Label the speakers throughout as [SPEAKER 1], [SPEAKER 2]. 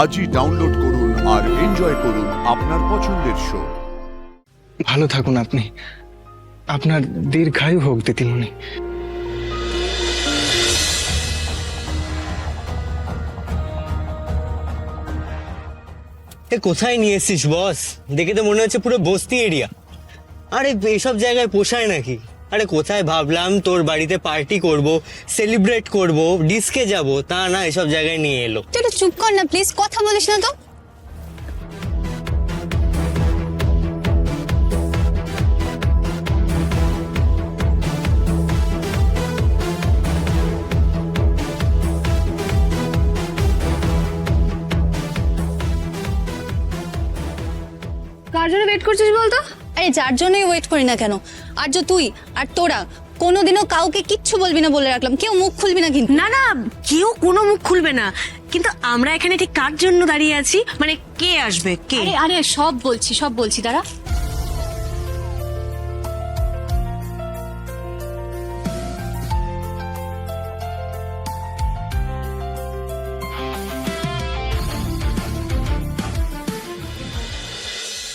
[SPEAKER 1] আজই ডাউনলোড করুন আর এনজয় করুন আপনার পছন্দের শো।
[SPEAKER 2] ভালো থাকুন আপনি, আপনার দীর্ঘায়ু হোক দিদিমণি।
[SPEAKER 3] কোথায় নিয়ে এসছিস বস? দেখে তো মনে হচ্ছে পুরো বস্তি এরিয়া। আরে এইসব জায়গায় পোষায় নাকি? আরে কোথায় ভাবলাম তোর বাড়িতে পার্টি করব, সেলিব্রেট করব, ডিস্কে যাব, তা না এসব জায়গায় নিয়ে এলো।
[SPEAKER 4] তুই একটু চুপ কর না প্লিজ, কথা বলিস না তো।
[SPEAKER 5] কার জন্য ওয়েট করছিস বলতো?
[SPEAKER 4] আরে যার জন্যই ওয়েট করি না কেন, আর যে তুই আর তোরা কোনোদিনও কাউকে কিচ্ছু বলবি না বলে রাখলাম, কেউ মুখ খুলবি না কিন্তু।
[SPEAKER 5] না না, কেউ কোনো মুখ খুলবে না, কিন্তু আমরা এখানে ঠিক কার জন্য দাঁড়িয়ে আছি, মানে কে আসবে কে?
[SPEAKER 4] আরে আরে সব বলছি দাঁড়া।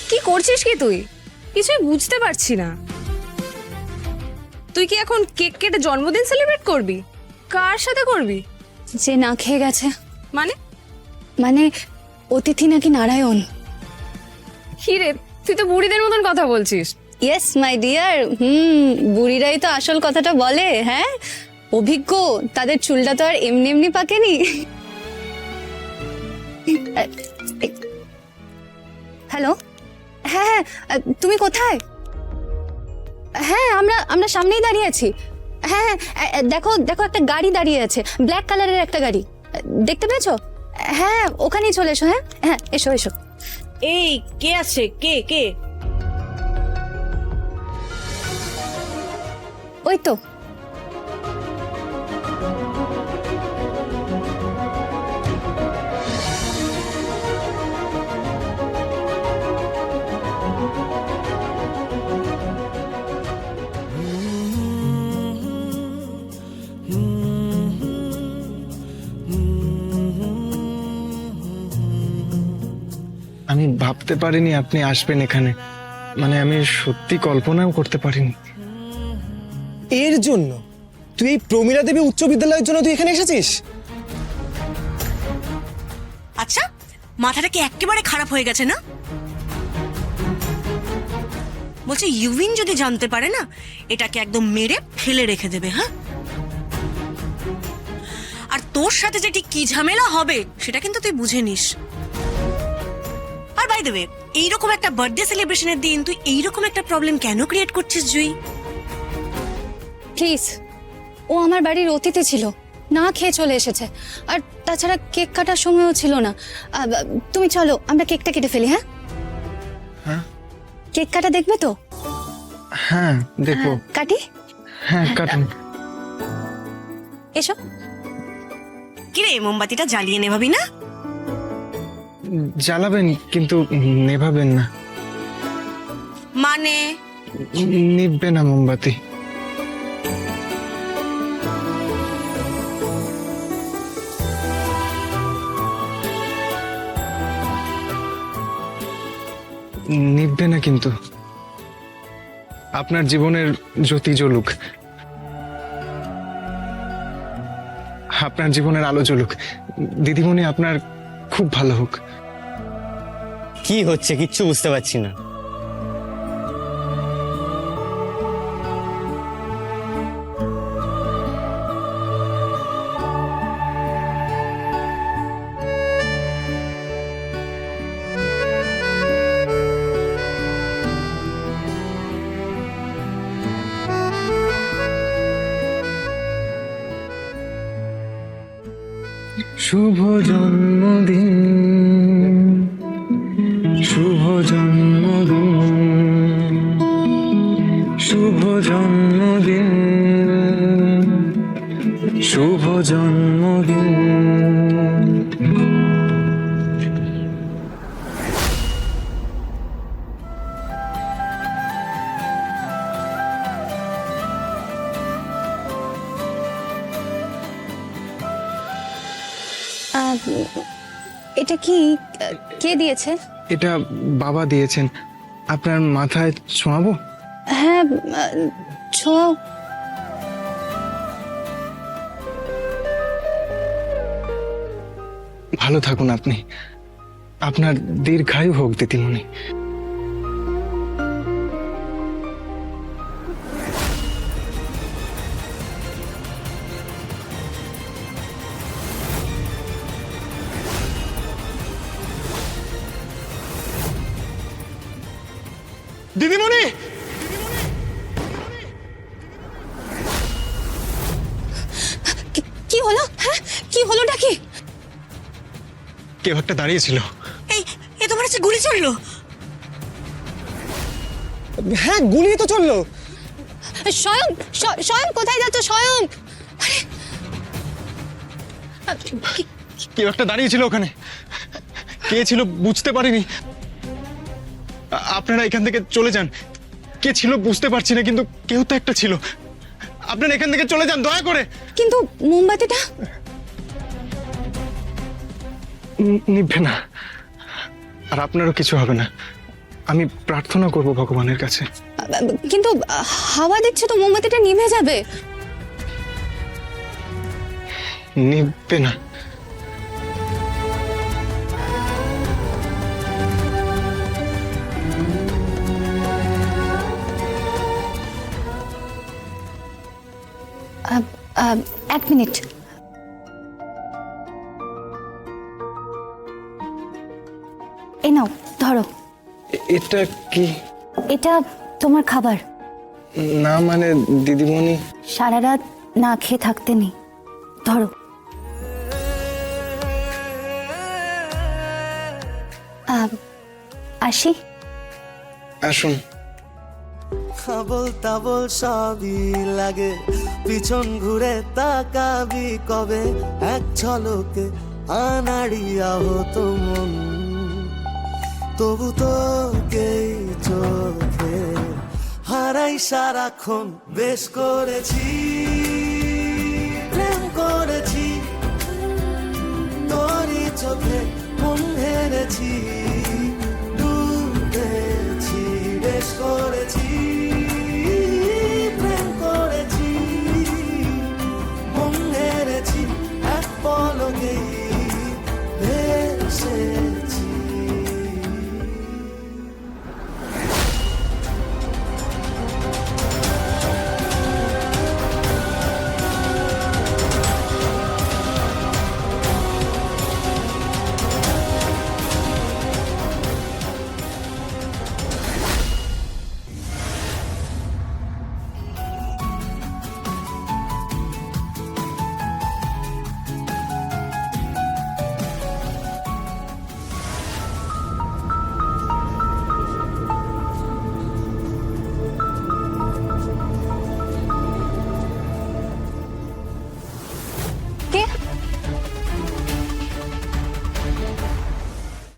[SPEAKER 5] কি করছিস কি তুই? কিছুই বুঝতে পারছি না। তুই কি এখন কেক কেটে জন্মদিন সেলিব্রেট করবি? কার সাথে করবি?
[SPEAKER 4] যে না খেয়ে গেছে।
[SPEAKER 5] মানে
[SPEAKER 4] মানে অতিথি নাকি নারায়ণ।
[SPEAKER 5] কি রে, তুই তো বুড়িদের মতন কথা বলছিস।
[SPEAKER 4] ইয়েস মাই ডিয়ার, বুড়িরাই তো আসল কথাটা বলে। হ্যাঁ, অভিজ্ঞ, তাদের চুলটা তো আর এমনি এমনি পাকেনি। হ্যালো, হ্যাঁ হ্যাঁ, তুমি কোথায়? হ্যাঁ আমরা সামনেই দাঁড়িয়ে আছি। হ্যাঁ হ্যাঁ, দেখো দেখো একটা গাড়ি দাঁড়িয়ে আছে, ব্ল্যাক কালারের একটা গাড়ি, দেখতে পেয়েছো? হ্যাঁ ওখানেই চলে এসো। হ্যাঁ হ্যাঁ, এসো এসো।
[SPEAKER 5] এই কে আছে? কে কে?
[SPEAKER 4] ওই তো।
[SPEAKER 2] আমি ভাবতে পারিনি আপনি আসবেন এখানে, মানে আমি সত্যি কল্পনাও করতে পারিনি।
[SPEAKER 6] এর জন্য তুই এই প্রমীলা দেবী উচ্চ বিদ্যালয়ের জন্য তুই এখানে এসেছিস?
[SPEAKER 5] আচ্ছা, মাথাটা কি একেবারে খারাপ হয়ে গেছে না? বলছে ইউভিন যদি জানতে পারে না, এটাকে একদম মেরে ফেলে রেখে দেবে। হ্যাঁ, আর তোর সাথে যে ঠিক কি ঝামেলা হবে সেটা কিন্তু তুই বুঝে নিস। আর বাই দ্য ওয়ে, এইরকম একটা বার্থডে সেলিব্রেশনের দিন তুই এইরকম একটা প্রবলেম কেন ক্রিয়েট করছিস জুই?
[SPEAKER 4] প্লিজ, ও আমার বাড়ির অতিথি ছিল, না খেয়ে চলে এসেছে, আর তাছাড়া কেক কাটার সময়ও ছিল না। তুমি চলো আমরা কেকটা কেটে ফেলি। হ্যাঁ
[SPEAKER 2] হ্যাঁ
[SPEAKER 4] কেক কাটা দেখবে তো?
[SPEAKER 2] হ্যাঁ দেখবো।
[SPEAKER 4] কাটি।
[SPEAKER 2] হ্যাঁ কাটুন।
[SPEAKER 4] এসো।
[SPEAKER 5] কিরে, মোমবাতিটা জ্বালিয়ে নেভাবি না?
[SPEAKER 2] জ্বালাবেন কিন্তু নেভাবেন না।
[SPEAKER 5] মানে
[SPEAKER 2] নিববে না মোমবাতি। নিববে না কিন্তু। আপনার জীবনের জ্যোতি জ্বলুক, আপনার জীবনের আলো জ্বলুক দিদিমণি, আপনার খুব ভালো হোক।
[SPEAKER 3] কি হচ্ছে কিচ্ছু বুঝতে পারছি না।
[SPEAKER 2] শুভ জন্মদিন, শুভ জন্মদিন, শুভ জন্মদিন, শুভ জন্মদিন।
[SPEAKER 4] এটা কি কে দিয়েছে?
[SPEAKER 2] এটা বাবা দিয়েছেন। আপনার মাথায় ছোঁয়াবো?
[SPEAKER 4] হ্যাঁ, ছোঁয়াও।
[SPEAKER 2] ভালো থাকুন আপনি। আপনার দীর্ঘায়ু হোক দিদিমণি। দিদিমণি,
[SPEAKER 4] কি হলো? হ্যাঁ, কি হলোটা কি?
[SPEAKER 2] কেউ একটা দাঁড়িয়েছিল।
[SPEAKER 5] এই এ তোমার কাছে গুলি চললো?
[SPEAKER 6] হ্যাঁ, গুলি তো চললো।
[SPEAKER 4] স্বয়ং, স্বয়ং কোথায় যাচ্ছ স্বয়ং?
[SPEAKER 2] কেউ একটা দাঁড়িয়েছিল ওখানে। কে ছিল বুঝতে পারিনি। আপনারা এখান থেকে চলে যান। কে ছিল বুঝতে পারছি না, কিন্তু কেউ তো একটা ছিল। আপনারা এখান থেকে চলে যান দয়া করে।
[SPEAKER 4] কিন্তু মোমবাতিটা
[SPEAKER 2] নিভবে না, আর আপনারও কিছু হবে না। আমি প্রার্থনা করব ভগবানের কাছে।
[SPEAKER 4] কিন্তু হাওয়া দিচ্ছে তো, মোমবাতিটা নিভে যাবে।
[SPEAKER 2] নিভবে না।
[SPEAKER 4] এক মিনিট। এ নাও, ধরো।
[SPEAKER 2] এটা কি?
[SPEAKER 4] এটা তোমার খাবার।
[SPEAKER 2] না মানে দিদিমণি,
[SPEAKER 4] সারা রাত না খেয়ে থাকতে নেই, ধরো। আসি।
[SPEAKER 2] আসুন।
[SPEAKER 7] আবল তাবল সবই লাগে, পিছন ঘুরে তাকাবি কবে, এক ঝলকে আনাড়িয়া হতো মন, তবু তোকেই চোখে হারাই সারাক্ষণ। বেশ করেছি, প্রেম করেছি, তোরই চোখে মন হেরেছি, ডুবেছি। বেশ করেছি, প্রেম করেছি, মন হেরেছি, এক পলকেই ভেসে